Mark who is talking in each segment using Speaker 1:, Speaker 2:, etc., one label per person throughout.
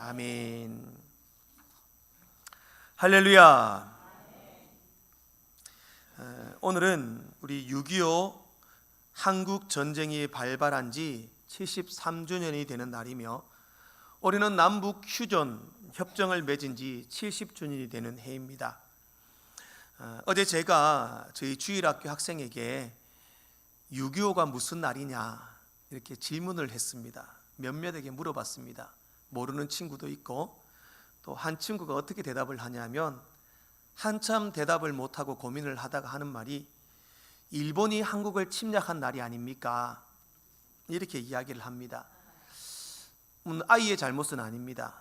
Speaker 1: 아멘. 할렐루야. 오늘은 우리 6.25 한국 전쟁이 발발한 지 73주년이 되는 날이며 올해는 남북 휴전 협정을 맺은 지 70주년이 되는 해입니다. 어제 제가 저희 주일학교 학생에게 6.25가 무슨 날이냐 이렇게 질문을 했습니다. 몇몇에게 물어봤습니다. 모르는 친구도 있고, 또 한 친구가 어떻게 대답을 하냐면 한참 대답을 못하고 고민을 하다가 하는 말이 일본이 한국을 침략한 날이 아닙니까? 이렇게 이야기를 합니다. 아이의 잘못은 아닙니다.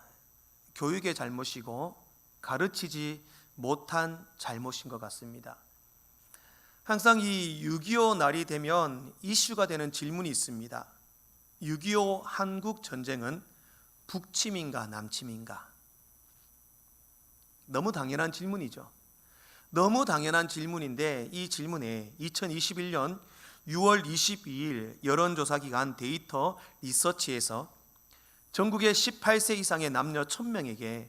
Speaker 1: 교육의 잘못이고 가르치지 못한 잘못인 것 같습니다. 항상 이 6.25 날이 되면 이슈가 되는 질문이 있습니다. 6.25 한국 전쟁은 북침인가 남침인가? 너무 당연한 질문이죠. 너무 당연한 질문인데 이 질문에 2021년 6월 22일 여론조사기관 데이터 리서치에서 전국의 18세 이상의 남녀 1000명에게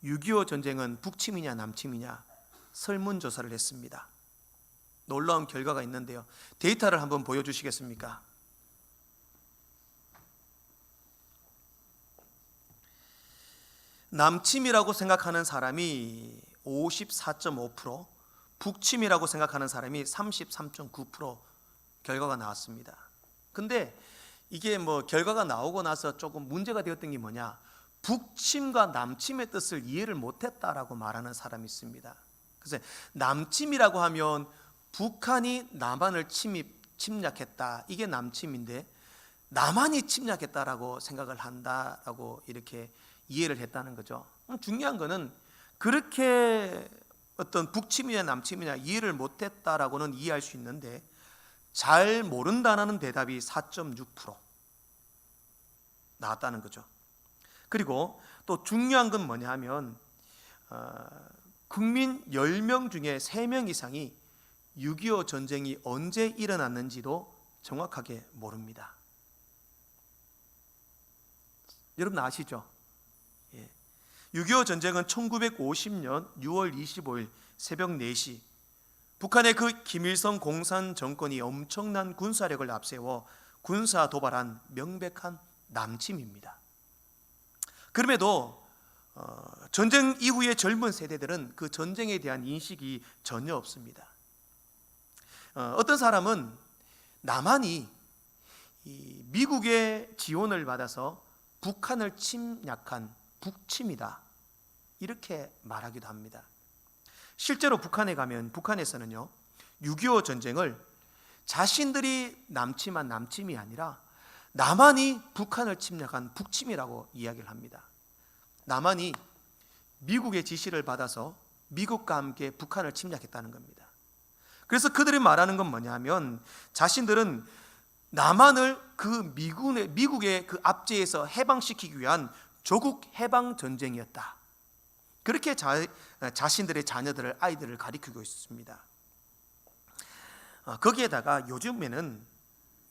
Speaker 1: 6.25 전쟁은 북침이냐 남침이냐 설문조사를 했습니다. 놀라운 결과가 있는데요. 데이터를 한번 보여주시겠습니까? 남침이라고 생각하는 사람이 54.5%, 북침이라고 생각하는 사람이 33.9% 결과가 나왔습니다. 근데 이게 결과가 나오고 나서 조금 문제가 되었던 게 뭐냐? 북침과 남침의 뜻을 이해를 못했다라고 말하는 사람이 있습니다. 그래서 남침이라고 하면 북한이 남한을 침략했다, 이게 남침인데 남한이 침략했다라고 생각을 한다라고 이렇게 이해를 했다는 거죠. 중요한 거는 그렇게 어떤 북침이냐 남침이냐 이해를 못했다라고는 이해할 수 있는데 잘 모른다는 대답이 4.6% 나왔다는 거죠. 그리고 또 중요한 건 뭐냐 하면 국민 10명 중에 3명 이상이 6.25 전쟁이 언제 일어났는지도 정확하게 모릅니다. 여러분 아시죠? 6.25 전쟁은 1950년 6월 25일 새벽 4시 북한의 그 김일성 공산 정권이 엄청난 군사력을 앞세워 군사 도발한 명백한 남침입니다. 그럼에도 전쟁 이후의 젊은 세대들은 그 전쟁에 대한 인식이 전혀 없습니다. 어떤 사람은 남한이 미국의 지원을 받아서 북한을 침략한 북침이다 이렇게 말하기도 합니다. 실제로 북한에 가면 북한에서는요 6.25 전쟁을 자신들이 남침한 남침이 아니라 남한이 북한을 침략한 북침이라고 이야기를 합니다. 남한이 미국의 지시를 받아서 미국과 함께 북한을 침략했다는 겁니다. 그래서 그들이 말하는 건 뭐냐면 자신들은 남한을 그 미국의 그 압제에서 해방시키기 위한 조국 해방 전쟁이었다. 그렇게 자신들의 자녀들을 아이들을 가리키고 있습니다. 거기에다가 요즘에는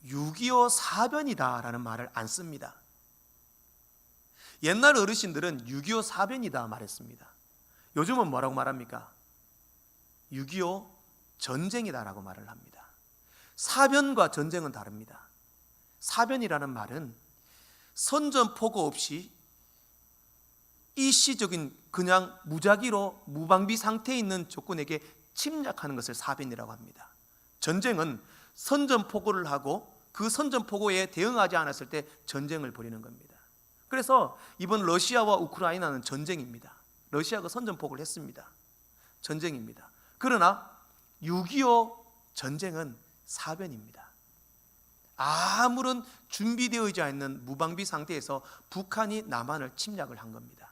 Speaker 1: 6.25 사변이다라는 말을 안 씁니다. 옛날 어르신들은 6.25 사변이다 말했습니다. 요즘은 뭐라고 말합니까? 6.25 전쟁이다라고 말을 합니다. 사변과 전쟁은 다릅니다. 사변이라는 말은 선전포고 없이 일시적인 그냥 무작위로 무방비 상태에 있는 적군에게 침략하는 것을 사변이라고 합니다. 전쟁은 선전포고를 하고 그 선전포고에 대응하지 않았을 때 전쟁을 벌이는 겁니다. 그래서 이번 러시아와 우크라이나는 전쟁입니다. 러시아가 선전포고를 했습니다. 전쟁입니다. 그러나 6.25 전쟁은 사변입니다. 아무런 준비되어 있지 않는 무방비 상태에서 북한이 남한을 침략을 한 겁니다.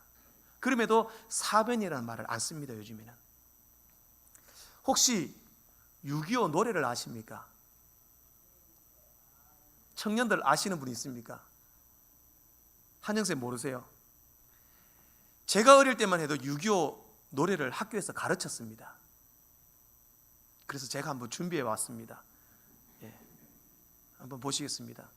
Speaker 1: 그럼에도 사변이라는 말을 안 씁니다. 요즘에는. 혹시 6.25 노래를 아십니까? 청년들 아시는 분이 있습니까? 한영쌤 모르세요? 제가 어릴 때만 해도 6.25 노래를 학교에서 가르쳤습니다. 그래서 제가 한번 준비해 왔습니다. 한번 보시겠습니다.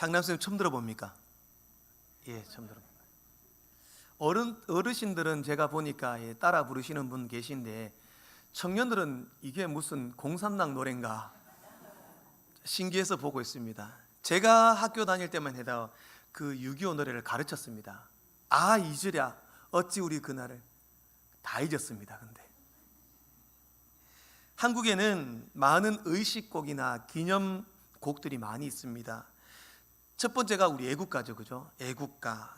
Speaker 1: 강남 처음 들어봅니까? 예, 처음 들어봅니다. 어르신들은 제가 보니까 따라 부르시는 분 계신데 청년들은 이게 무슨 공산당 노래인가 신기해서 보고 있습니다. 제가 학교 다닐 때만 해도 그 6.25 노래를 가르쳤습니다. 아, 잊으랴 어찌 우리 그날을. 다 잊었습니다. 근데 한국에는 많은 의식곡이나 기념곡들이 많이 있습니다. 첫 번째가 우리 애국가죠, 그죠? 애국가,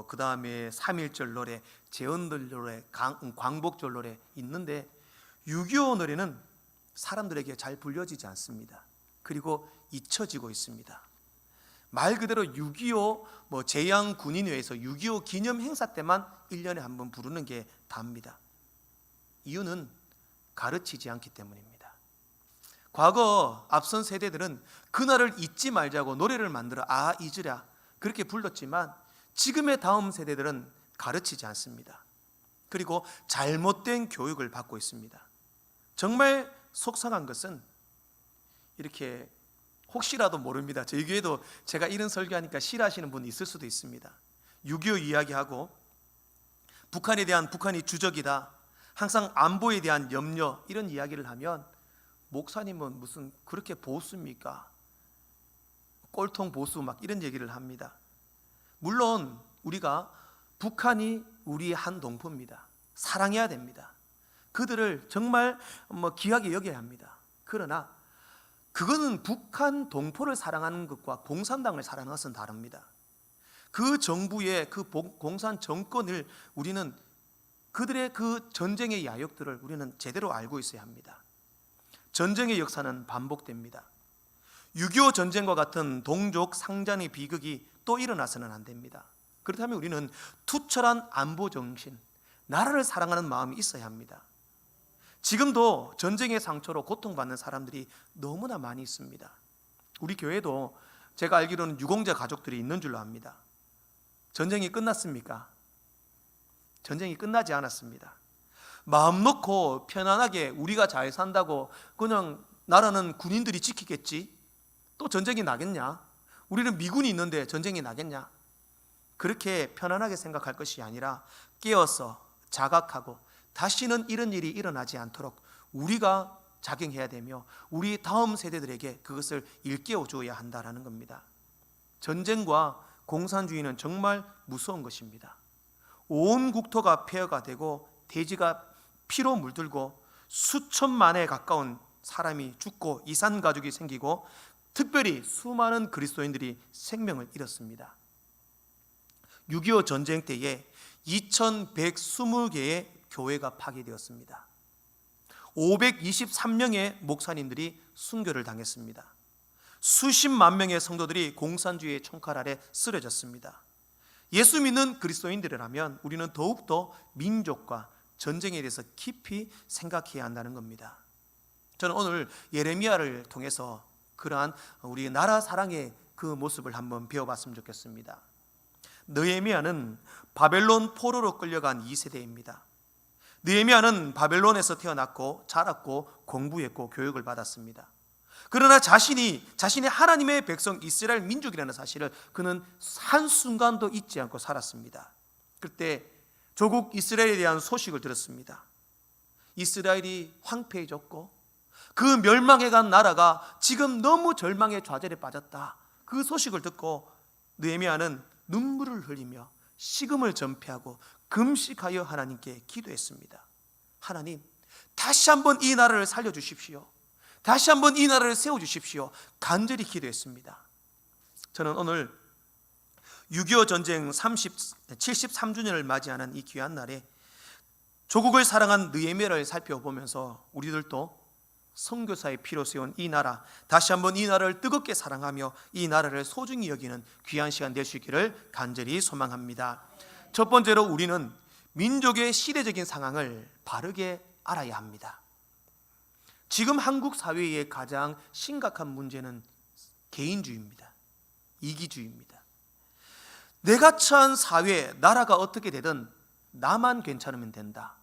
Speaker 1: 그 다음에 3.1절 노래, 제헌들 노래, 광복절 노래 있는데 6.25 노래는 사람들에게 잘 불려지지 않습니다. 그리고 잊혀지고 있습니다. 말 그대로 6.25 제양군인회에서 6.25 기념 행사 때만 1년에 한 번 부르는 게 답니다. 이유는 가르치지 않기 때문입니다. 과거 앞선 세대들은 그날을 잊지 말자고 노래를 만들어 아 잊으랴 그렇게 불렀지만 지금의 다음 세대들은 가르치지 않습니다. 그리고 잘못된 교육을 받고 있습니다. 정말 속상한 것은 이렇게 혹시라도 모릅니다. 저희 교회도 제가 이런 설교하니까 싫어하시는 분이 있을 수도 있습니다. 6.25 이야기하고 북한이 주적이다, 항상 안보에 대한 염려 이런 이야기를 하면 목사님은 무슨 그렇게 보수입니까? 꼴통 보수 막 이런 얘기를 합니다. 물론 우리가 북한이 우리의 한 동포입니다. 사랑해야 됩니다. 그들을 정말 귀하게 여겨야 합니다. 그러나 그거는 북한 동포를 사랑하는 것과 공산당을 사랑하는 것은 다릅니다. 그 정부의 그 공산 정권을 우리는 그들의 그 전쟁의 야욕들을 우리는 제대로 알고 있어야 합니다. 전쟁의 역사는 반복됩니다. 6.25 전쟁과 같은 동족 상잔의 비극이 또 일어나서는 안 됩니다. 그렇다면 우리는 투철한 안보 정신, 나라를 사랑하는 마음이 있어야 합니다. 지금도 전쟁의 상처로 고통받는 사람들이 너무나 많이 있습니다. 우리 교회도 제가 알기로는 유공자 가족들이 있는 줄로 압니다. 전쟁이 끝났습니까? 전쟁이 끝나지 않았습니다. 마음 놓고 편안하게 우리가 잘 산다고 그냥 나라는 군인들이 지키겠지, 또 전쟁이 나겠냐, 우리는 미군이 있는데 전쟁이 나겠냐, 그렇게 편안하게 생각할 것이 아니라 깨어서 자각하고 다시는 이런 일이 일어나지 않도록 우리가 작용해야 되며 우리 다음 세대들에게 그것을 일깨워 줘야 한다는 겁니다. 전쟁과 공산주의는 정말 무서운 것입니다. 온 국토가 폐허가 되고 대지가 피로 물들고 수천만에 가까운 사람이 죽고 이산가족이 생기고 특별히 수많은 그리스도인들이 생명을 잃었습니다. 6.25 전쟁 때에 2120개의 교회가 파괴되었습니다. 523명의 목사님들이 순교를 당했습니다. 수십만 명의 성도들이 공산주의의 총칼 아래 쓰러졌습니다. 예수 믿는 그리스도인들이라면 우리는 더욱더 민족과 전쟁에 대해서 깊이 생각해야 한다는 겁니다. 저는 오늘 예레미야를 통해서 그러한 우리 나라 사랑의 그 모습을 한번 배워봤으면 좋겠습니다. 느헤미야는 바벨론 포로로 끌려간 2세대입니다. 느헤미야는 바벨론에서 태어났고 자랐고 공부했고 교육을 받았습니다. 그러나 자신의 하나님의 백성 이스라엘 민족이라는 사실을 그는 한순간도 잊지 않고 살았습니다. 그때 조국 이스라엘에 대한 소식을 들었습니다. 이스라엘이 황폐해졌고 그 멸망해간 나라가 지금 너무 절망의 좌절에 빠졌다. 그 소식을 듣고 느헤미야는 눈물을 흘리며 식음을 전폐하고 금식하여 하나님께 기도했습니다. 하나님, 다시 한번 이 나라를 살려주십시오. 다시 한번 이 나라를 세워주십시오. 간절히 기도했습니다. 저는 오늘 6.25 전쟁 73주년을 맞이하는 이 귀한 날에 조국을 사랑한 느헤미야를 살펴보면서 우리들도 선교사의 피로 세운 이 나라, 다시 한번 이 나라를 뜨겁게 사랑하며 이 나라를 소중히 여기는 귀한 시간 될 수 있기를 간절히 소망합니다. 첫 번째로 우리는 민족의 시대적인 상황을 바르게 알아야 합니다. 지금 한국 사회의 가장 심각한 문제는 개인주의입니다. 이기주의입니다. 내가 처한 사회, 나라가 어떻게 되든 나만 괜찮으면 된다.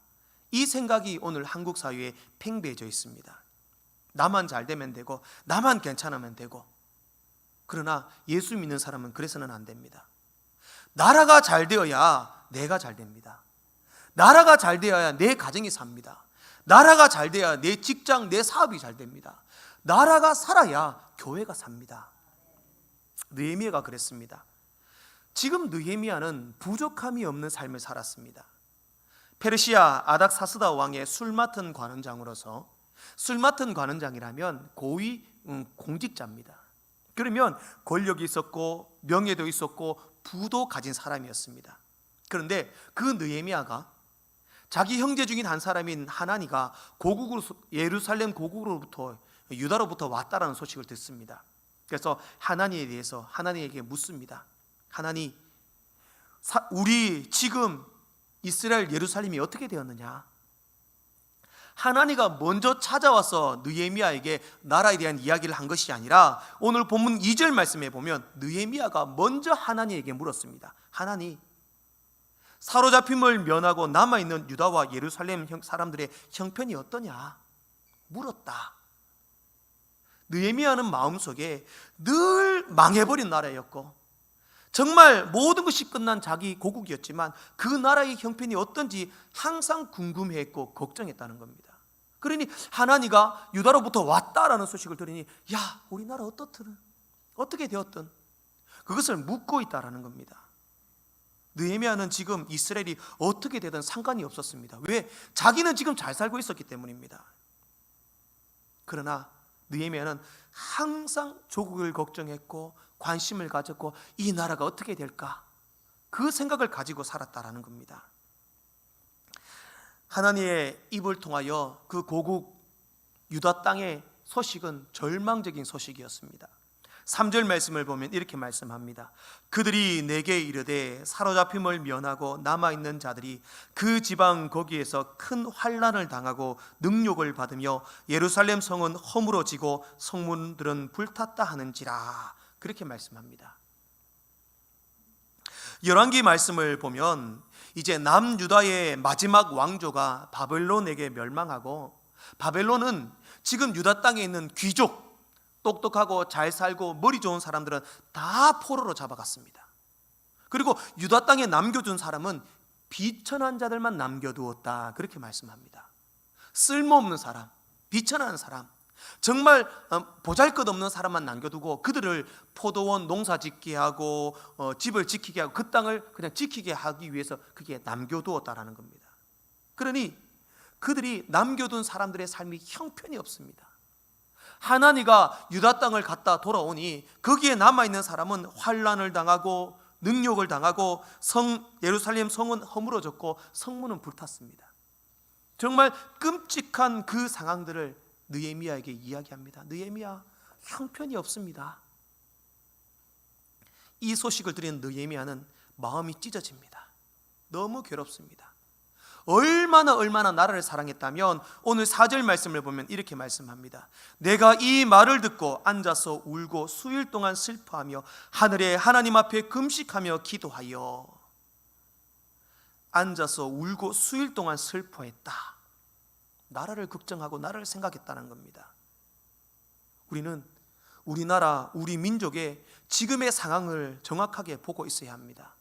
Speaker 1: 이 생각이 오늘 한국 사회에 팽배해져 있습니다. 나만 잘 되면 되고 나만 괜찮으면 되고 그러나 예수 믿는 사람은 그래서는 안 됩니다. 나라가 잘 되어야 내가 잘 됩니다. 나라가 잘 되어야 내 가정이 삽니다. 나라가 잘 돼야 내 직장, 내 사업이 잘 됩니다. 나라가 살아야 교회가 삽니다. 느헤미야가 그랬습니다. 지금 느헤미야는 부족함이 없는 삶을 살았습니다. 페르시아 아닥사스다 왕의 술 맡은 관원장으로서, 술 맡은 관원장이라면 고위 공직자입니다. 그러면 권력이 있었고 명예도 있었고 부도 가진 사람이었습니다. 그런데 그 느헤미야가 자기 형제 중인 한 사람인 하나니가 고국으로, 예루살렘 고국으로부터, 유다로부터 왔다라는 소식을 듣습니다. 그래서 하나니에 대해서 하나니에게 묻습니다. 하나니, 우리 지금 이스라엘 예루살렘이 어떻게 되었느냐? 하나니가 먼저 찾아와서 느헤미야에게 나라에 대한 이야기를 한 것이 아니라 오늘 본문 2절 말씀에 보면 느헤미야가 먼저 하나니에게 물었습니다. 하나니, 사로잡힘을 면하고 남아있는 유다와 예루살렘 사람들의 형편이 어떠냐? 물었다. 느헤미야는 마음속에 늘 망해버린 나라였고 정말 모든 것이 끝난 자기 고국이었지만 그 나라의 형편이 어떤지 항상 궁금해했고 걱정했다는 겁니다. 그러니 하나니가 유다로부터 왔다라는 소식을 들으니 야, 우리나라 어떻든 어떻게 되었든 그것을 묻고 있다라는 겁니다. 느헤미야는 지금 이스라엘이 어떻게 되든 상관이 없었습니다. 왜? 자기는 지금 잘 살고 있었기 때문입니다. 그러나 느헤미야는 항상 조국을 걱정했고 관심을 가졌고 이 나라가 어떻게 될까? 그 생각을 가지고 살았다라는 겁니다. 하나님의 입을 통하여 그 고국 유다 땅의 소식은 절망적인 소식이었습니다. 3절 말씀을 보면 이렇게 말씀합니다. 그들이 내게 이르되 사로잡힘을 면하고 남아있는 자들이 그 지방 거기에서 큰 환난을 당하고 능욕을 받으며 예루살렘 성은 허물어지고 성문들은 불탔다 하는지라, 그렇게 말씀합니다. 열왕기 말씀을 보면 이제 남유다의 마지막 왕조가 바벨론에게 멸망하고, 바벨론은 지금 유다 땅에 있는 귀족, 똑똑하고 잘 살고 머리 좋은 사람들은 다 포로로 잡아갔습니다. 그리고 유다 땅에 남겨둔 사람은 비천한 자들만 남겨두었다, 그렇게 말씀합니다. 쓸모없는 사람, 비천한 사람, 정말 보잘것없는 사람만 남겨두고 그들을 포도원 농사 짓게 하고 집을 지키게 하고 그 땅을 그냥 지키게 하기 위해서 그게 남겨두었다라는 겁니다. 그러니 그들이 남겨둔 사람들의 삶이 형편이 없습니다. 하나니가 유다 땅을 갔다 돌아오니 거기에 남아있는 사람은 환난을 당하고 능욕을 당하고 예루살렘 성은 허물어졌고 성문은 불탔습니다. 정말 끔찍한 그 상황들을 느헤미야에게 이야기합니다. 느헤미야, 형편이 없습니다. 이 소식을 들은 느헤미야는 마음이 찢어집니다. 너무 괴롭습니다. 얼마나 나라를 사랑했다면 오늘 4절 말씀을 보면 이렇게 말씀합니다. 내가 이 말을 듣고 앉아서 울고 수일 동안 슬퍼하며 하늘의 하나님 앞에 금식하며 기도하여. 앉아서 울고 수일 동안 슬퍼했다. 나라를 걱정하고 나라를 생각했다는 겁니다. 우리는 우리나라, 우리 민족의 지금의 상황을 정확하게 보고 있어야 합니다.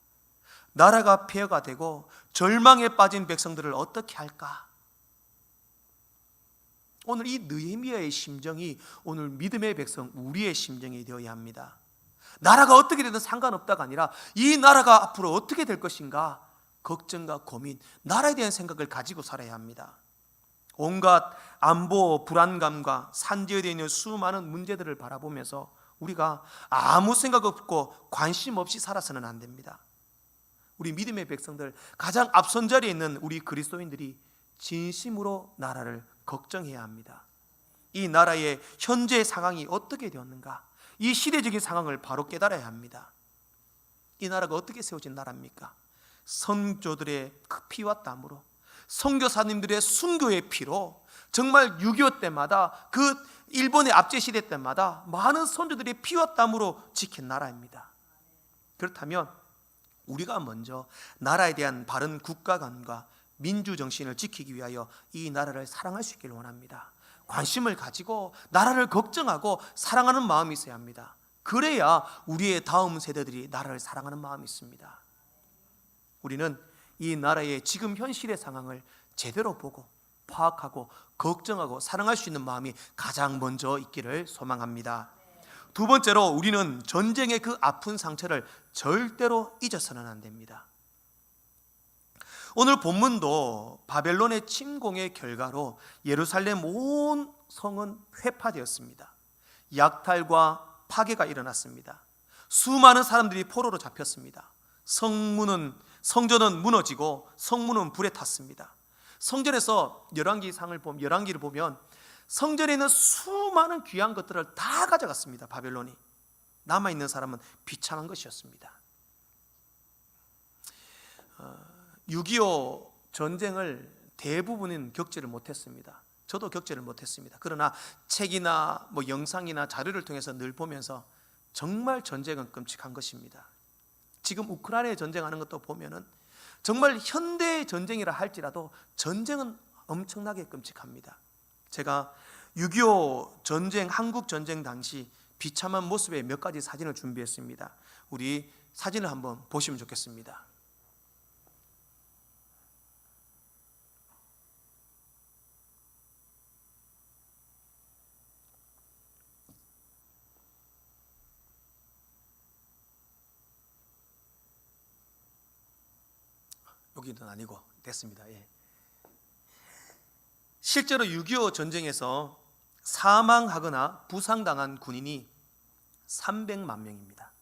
Speaker 1: 나라가 폐허가 되고 절망에 빠진 백성들을 어떻게 할까? 오늘 이 느헤미야의 심정이 오늘 믿음의 백성, 우리의 심정이 되어야 합니다. 나라가 어떻게 되든 상관없다가 아니라 이 나라가 앞으로 어떻게 될 것인가? 걱정과 고민, 나라에 대한 생각을 가지고 살아야 합니다. 온갖 안보 불안감과 산재에 있는 수많은 문제들을 바라보면서 우리가 아무 생각 없고 관심 없이 살아서는 안 됩니다. 우리 믿음의 백성들, 가장 앞선 자리에 있는 우리 그리스도인들이 진심으로 나라를 걱정해야 합니다. 이 나라의 현재 상황이 어떻게 되었는가? 이 시대적인 상황을 바로 깨달아야 합니다. 이 나라가 어떻게 세워진 나라입니까? 선조들의 그 피와 땀으로, 선교사님들의 순교의 피로, 정말 6.25 때마다, 그 일본의 압제 시대 때마다 많은 선조들의 피와 땀으로 지킨 나라입니다. 그렇다면 우리가 먼저 나라에 대한 바른 국가관과 민주정신을 지키기 위하여 이 나라를 사랑할 수 있기를 원합니다. 관심을 가지고 나라를 걱정하고 사랑하는 마음이 있어야 합니다. 그래야 우리의 다음 세대들이 나라를 사랑하는 마음이 있습니다. 우리는 이 나라의 지금 현실의 상황을 제대로 보고 파악하고 걱정하고 사랑할 수 있는 마음이 가장 먼저 있기를 소망합니다. 두 번째로, 우리는 전쟁의 그 아픈 상처를 절대로 잊어서는 안 됩니다. 오늘 본문도 바벨론의 침공의 결과로 예루살렘 온 성은 회파되었습니다. 약탈과 파괴가 일어났습니다. 수많은 사람들이 포로로 잡혔습니다. 성전은 무너지고 성문은 불에 탔습니다. 성전에서 열왕기를 보면 성전에 있는 수많은 귀한 것들을 다 가져갔습니다. 바벨론이. 남아있는 사람은 비참한 것이었습니다. 6.25 전쟁을 대부분은 겪지를 못했습니다. 저도 겪지를 못했습니다. 그러나 책이나 영상이나 자료를 통해서 늘 보면서 정말 전쟁은 끔찍한 것입니다. 지금 우크라이나에 전쟁하는 것도 보면은 정말 현대의 전쟁이라 할지라도 전쟁은 엄청나게 끔찍합니다. 제가 6.25 전쟁, 한국 전쟁 당시 비참한 모습의 몇 가지 사진을 준비했습니다. 우리 사진을 한번 보시면 좋겠습니다. 여기는 아니고 됐습니다. 예. 실제로 6.25 전쟁에서 사망하거나 부상당한 군인이 300만 명입니다.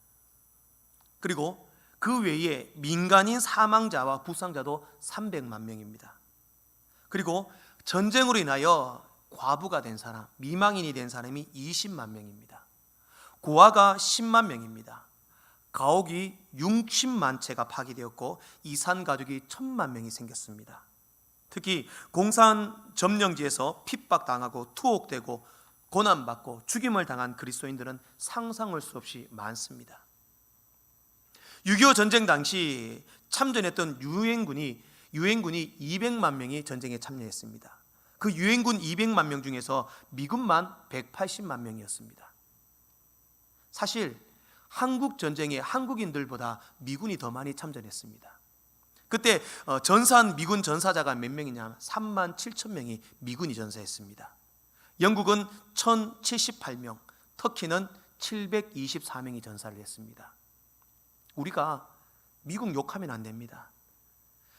Speaker 1: 그리고 그 외에 민간인 사망자와 부상자도 300만 명입니다. 그리고 전쟁으로 인하여 과부가 된 사람, 미망인이 된 사람이 20만 명입니다. 고아가 10만 명입니다. 가옥이 60만 채가 파괴되었고 이산 가족이 1000만 명이 생겼습니다. 특히 공산 점령지에서 핍박당하고 투옥되고 고난받고 죽임을 당한 그리스도인들은 상상할 수 없이 많습니다. 6.25 전쟁 당시 참전했던 유엔군이 200만 명이 전쟁에 참여했습니다. 그 유엔군 200만 명 중에서 미군만 180만 명이었습니다. 사실 한국 전쟁에 한국인들보다 미군이 더 많이 참전했습니다. 그때 전사한 미군 전사자가 몇 명이냐? 3만 7천 명이 미군이 전사했습니다. 영국은 1078명, 터키는 724명이 전사를 했습니다. 우리가 미국 욕하면 안 됩니다.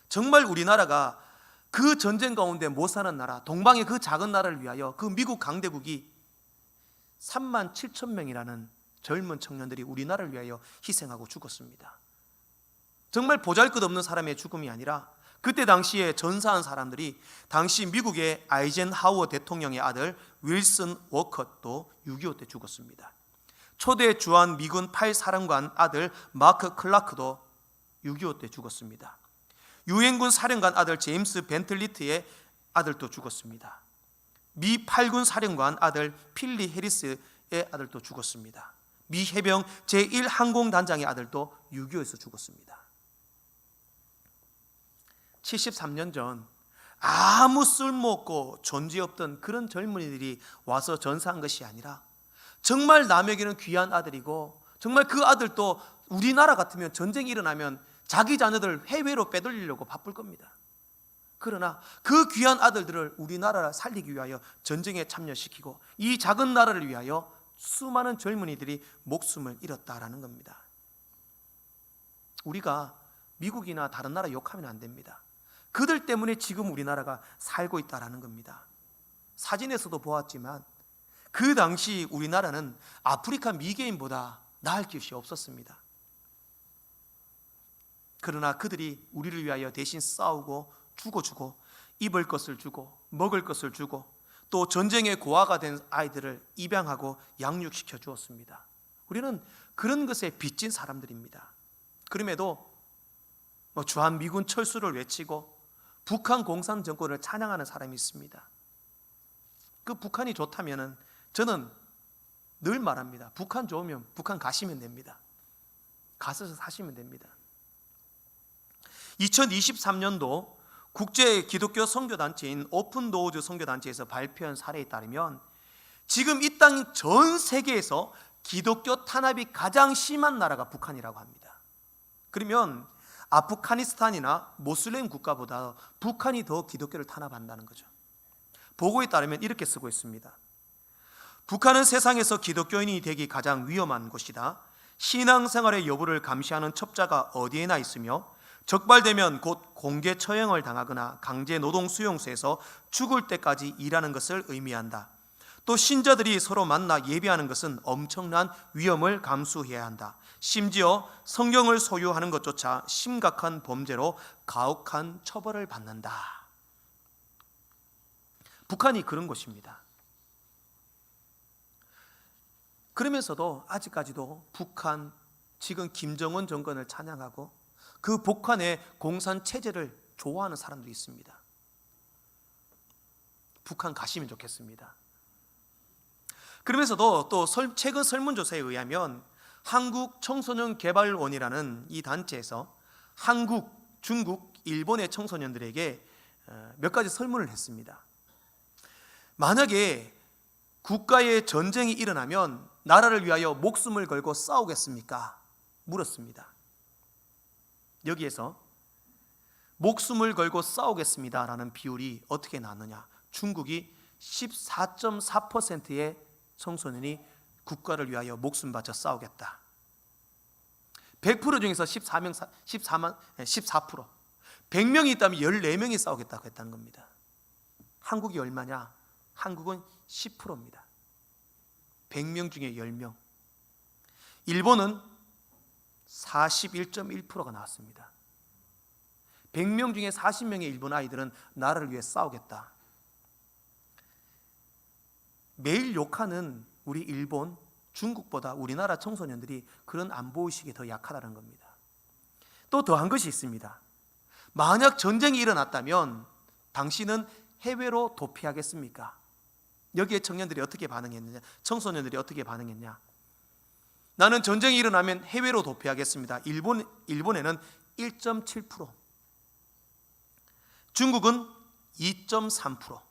Speaker 1: 정말 우리나라가 그 전쟁 가운데 못 사는 나라, 동방의 그 작은 나라를 위하여 그 미국 강대국이 3만 7천 명이라는 젊은 청년들이 우리나라를 위하여 희생하고 죽었습니다. 정말 보잘것없는 사람의 죽음이 아니라 그때 당시에 전사한 사람들이 당시 미국의 아이젠하워 대통령의 아들 윌슨 워컷도 6.25 때 죽었습니다. 초대 주한 미군 8사령관 아들 마크 클라크도 6.25 때 죽었습니다. 유엔군 사령관 아들 제임스 벤틀리트의 아들도 죽었습니다. 미 8군 사령관 아들 필리 해리스의 아들도 죽었습니다. 미 해병 제1항공단장의 아들도 6.25에서 죽었습니다. 73년 전 아무 쓸모없고 존재없던 그런 젊은이들이 와서 전사한 것이 아니라 정말 남에게는 귀한 아들이고 정말 그 아들도 우리나라 같으면 전쟁이 일어나면 자기 자녀들을 해외로 빼돌리려고 바쁠 겁니다. 그러나 그 귀한 아들들을 우리나라를 살리기 위하여 전쟁에 참여시키고 이 작은 나라를 위하여 수많은 젊은이들이 목숨을 잃었다라는 겁니다. 우리가 미국이나 다른 나라 욕하면 안 됩니다. 그들 때문에 지금 우리나라가 살고 있다라는 겁니다. 사진에서도 보았지만 그 당시 우리나라는 아프리카 미개인보다 나을 것이 없었습니다. 그러나 그들이 우리를 위하여 대신 싸우고 죽어주고 입을 것을 주고 먹을 것을 주고 또 전쟁의 고아가 된 아이들을 입양하고 양육시켜 주었습니다. 우리는 그런 것에 빚진 사람들입니다. 그럼에도 주한미군 철수를 외치고 북한 공산 정권을 찬양하는 사람이 있습니다. 그 북한이 좋다면은 저는 늘 말합니다. 북한 좋으면 북한 가시면 됩니다. 가서 사시면 됩니다. 2023년도 국제 기독교 선교단체인 오픈도어즈 선교단체에서 발표한 사례에 따르면 지금 이 땅 전 세계에서 기독교 탄압이 가장 심한 나라가 북한이라고 합니다. 그러면 아프가니스탄이나 모슬렘 국가보다 북한이 더 기독교를 탄압한다는 거죠. 보고에 따르면 이렇게 쓰고 있습니다. 북한은 세상에서 기독교인이 되기 가장 위험한 곳이다. 신앙생활의 여부를 감시하는 첩자가 어디에나 있으며 적발되면 곧 공개 처형을 당하거나 강제 노동 수용소에서 죽을 때까지 일하는 것을 의미한다. 또 신자들이 서로 만나 예배하는 것은 엄청난 위험을 감수해야 한다. 심지어 성경을 소유하는 것조차 심각한 범죄로 가혹한 처벌을 받는다. 북한이 그런 곳입니다. 그러면서도 아직까지도 북한, 지금 김정은 정권을 찬양하고 그 북한의 공산 체제를 좋아하는 사람들이 있습니다. 북한 가시면 좋겠습니다. 그러면서도 또 최근 설문조사에 의하면 한국청소년개발원이라는 이 단체에서 한국, 중국, 일본의 청소년들에게 몇 가지 설문을 했습니다. 만약에 국가의 전쟁이 일어나면 나라를 위하여 목숨을 걸고 싸우겠습니까? 물었습니다. 여기에서 목숨을 걸고 싸우겠습니다라는 비율이 어떻게 나느냐? 중국이 14.4%의 청소년이 국가를 위하여 목숨 바쳐 싸우겠다. 100% 중에서 14%, 100명이 있다면 14명이 싸우겠다고 했다는 겁니다. 한국이 얼마냐? 한국은 10%입니다. 100명 중에 10명. 일본은 41.1%가 나왔습니다. 100명 중에 40명의 일본 아이들은 나라를 위해 싸우겠다. 매일 욕하는 우리 일본, 중국보다 우리나라 청소년들이 그런 안보의식이 더 약하다는 겁니다. 또 더한 것이 있습니다. 만약 전쟁이 일어났다면 당신은 해외로 도피하겠습니까? 여기에 청년들이 어떻게 반응했느냐, 청소년들이 어떻게 반응했냐. 나는 전쟁이 일어나면 해외로 도피하겠습니다. 일본에는 1.7%, 중국은 2.3%,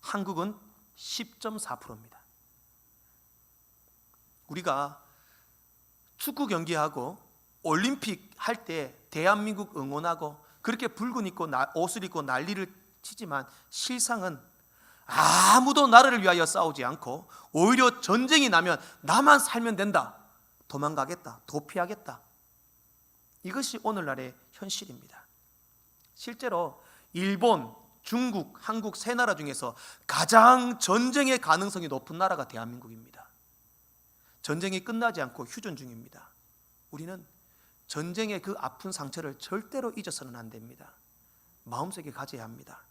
Speaker 1: 한국은 10.4%입니다. 우리가 축구 경기하고 올림픽 할 때 대한민국 응원하고 그렇게 붉은 입고 옷을 입고 난리를 치지만 실상은 아무도 나라를 위하여 싸우지 않고 오히려 전쟁이 나면 나만 살면 된다, 도망가겠다, 도피하겠다. 이것이 오늘날의 현실입니다. 실제로 일본, 중국, 한국 세 나라 중에서 가장 전쟁의 가능성이 높은 나라가 대한민국입니다. 전쟁이 끝나지 않고 휴전 중입니다. 우리는 전쟁의 그 아픈 상처를 절대로 잊어서는 안 됩니다. 마음속에 가져야 합니다.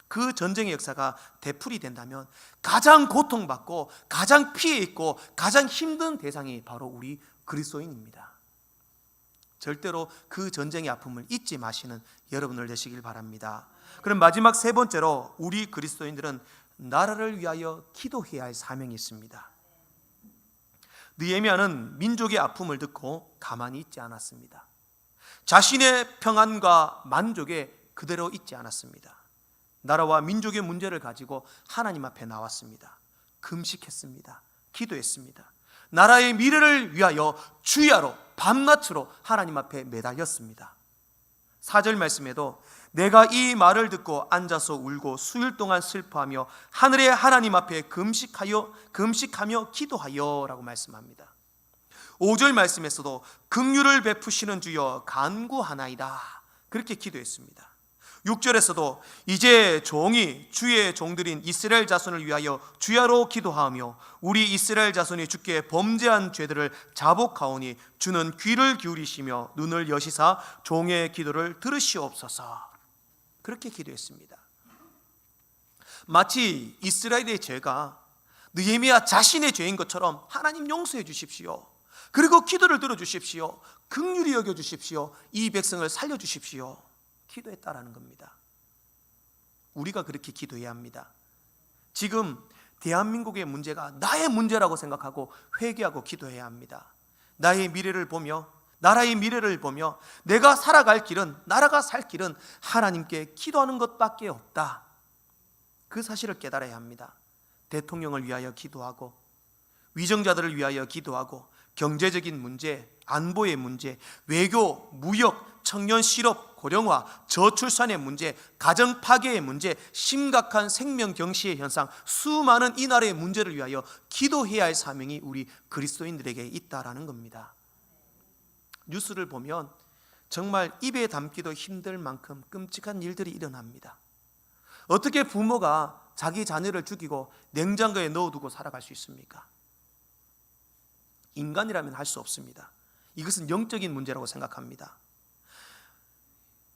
Speaker 1: 그 전쟁의 역사가 되풀이 된다면 가장 고통받고 가장 피해 있고 가장 힘든 대상이 바로 우리 그리스도인입니다. 절대로 그 전쟁의 아픔을 잊지 마시는 여러분들 되시길 바랍니다. 그럼 마지막 세 번째로 우리 그리스도인들은 나라를 위하여 기도해야 할 사명이 있습니다. 느헤미야는 민족의 아픔을 듣고 가만히 있지 않았습니다. 자신의 평안과 만족에 그대로 있지 않았습니다. 나라와 민족의 문제를 가지고 하나님 앞에 나왔습니다. 금식했습니다. 기도했습니다. 나라의 미래를 위하여 주야로 밤낮으로 하나님 앞에 매달렸습니다. 4절 말씀에도 내가 이 말을 듣고 앉아서 울고 수일 동안 슬퍼하며 하늘의 하나님 앞에 금식하며 기도하여 라고 말씀합니다. 5절 말씀에서도 긍휼을 베푸시는 주여 간구하나이다 그렇게 기도했습니다. 6절에서도 이제 종이 주의 종들인 이스라엘 자손을 위하여 주야로 기도하며 우리 이스라엘 자손이 주께 범죄한 죄들을 자복하오니 주는 귀를 기울이시며 눈을 여시사 종의 기도를 들으시옵소서. 그렇게 기도했습니다. 마치 이스라엘의 죄가 느헤미야 자신의 죄인 것처럼 하나님 용서해 주십시오. 그리고 기도를 들어주십시오. 긍휼히 여겨주십시오. 이 백성을 살려주십시오. 기도했다라는 겁니다. 우리가 그렇게 기도해야 합니다. 지금 대한민국의 문제가 나의 문제라고 생각하고 회개하고 기도해야 합니다. 나의 미래를 보며 나라의 미래를 보며 내가 살아갈 길은, 나라가 살 길은 하나님께 기도하는 것밖에 없다. 그 사실을 깨달아야 합니다. 대통령을 위하여 기도하고 위정자들을 위하여 기도하고 경제적인 문제, 안보의 문제, 외교, 무역, 청년 실업, 고령화, 저출산의 문제, 가정 파괴의 문제, 심각한 생명 경시의 현상, 수많은 이 나라의 문제를 위하여 기도해야 할 사명이 우리 그리스도인들에게 있다라는 겁니다. 뉴스를 보면 정말 입에 담기도 힘들 만큼 끔찍한 일들이 일어납니다. 어떻게 부모가 자기 자녀를 죽이고 냉장고에 넣어두고 살아갈 수 있습니까? 인간이라면 할 수 없습니다. 이것은 영적인 문제라고 생각합니다.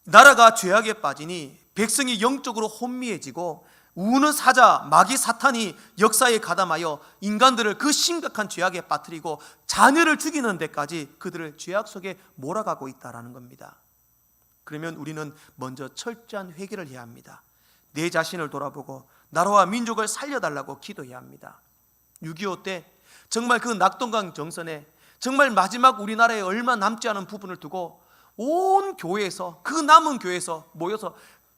Speaker 1: 나라가 죄악에 빠지니 백성이 영적으로 혼미해지고 우는 사자, 마귀 사탄이 역사에 가담하여 인간들을 그 심각한 죄악에 빠뜨리고 자녀를 죽이는 데까지 그들을 죄악 속에 몰아가고 있다는 겁니다. 그러면 우리는 먼저 철저한 회개를 해야 합니다. 내 자신을 돌아보고 나라와 민족을 살려달라고 기도해야 합니다. 6.25 때 정말 그 낙동강 정선에 정말 마지막 우리나라에 얼마 남지 않은 부분을 두고 온 교회에서, 그 남은 교회에서 모여서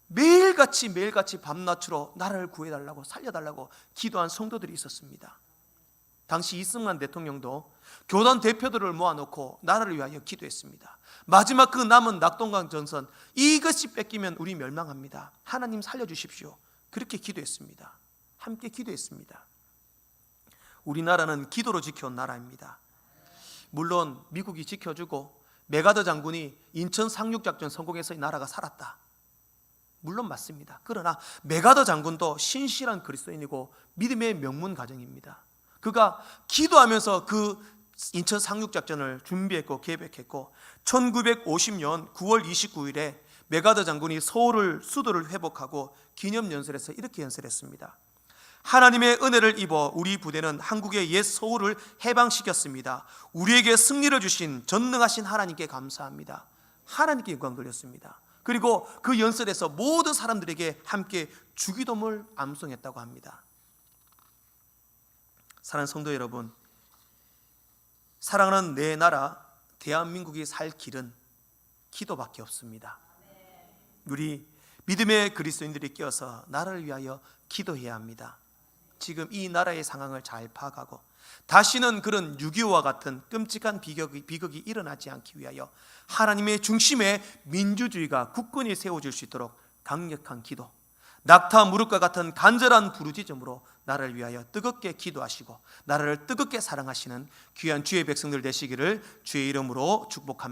Speaker 1: 매일같이 밤낮으로 나라를 구해달라고, 살려달라고 기도한 성도들이 있었습니다. 당시 이승만 대통령도 교단 대표들을 모아놓고 나라를 위하여 기도했습니다. 마지막 그 남은 낙동강 전선, 이것이 뺏기면 우리 멸망합니다. 하나님 살려주십시오. 그렇게 기도했습니다. 함께 기도했습니다. 우리나라는 기도로 지켜온 나라입니다. 물론 미국이 지켜주고 메가더 장군이 인천 상륙작전 성공해서 이 나라가 살았다, 물론 맞습니다. 그러나 메가더 장군도 신실한 그리스도인이고 믿음의 명문 가정입니다. 그가 기도하면서 그 인천 상륙작전을 준비했고 계획했고 1950년 9월 29일에 메가더 장군이 서울을 수도를 회복하고 기념연설에서 이렇게 연설했습니다. 하나님의 은혜를 입어 우리 부대는 한국의 옛 서울을 해방시켰습니다. 우리에게 승리를 주신 전능하신 하나님께 감사합니다. 하나님께 영광 돌렸습니다. 그리고 그 연설에서 모든 사람들에게 함께 주기도문을 암송했다고 합니다. 사랑하는 성도 여러분, 사랑하는 내 나라 대한민국이 살 길은 기도밖에 없습니다. 우리 믿음의 그리스도인들이 끼어서 나라를 위하여 기도해야 합니다. 지금 이 나라의 상황을 잘 파악하고 다시는 그런 6.25와 같은 끔찍한 비극이 일어나지 않기 위하여 하나님의 중심에 민주주의가 굳건히 세워질 수 있도록 강력한 기도, 낙타 무릎과 같은 간절한 부르짖음으로 나라를 위하여 뜨겁게 기도하시고 나라를 뜨겁게 사랑하시는 귀한 주의 백성들 되시기를 주의 이름으로 축복합니다.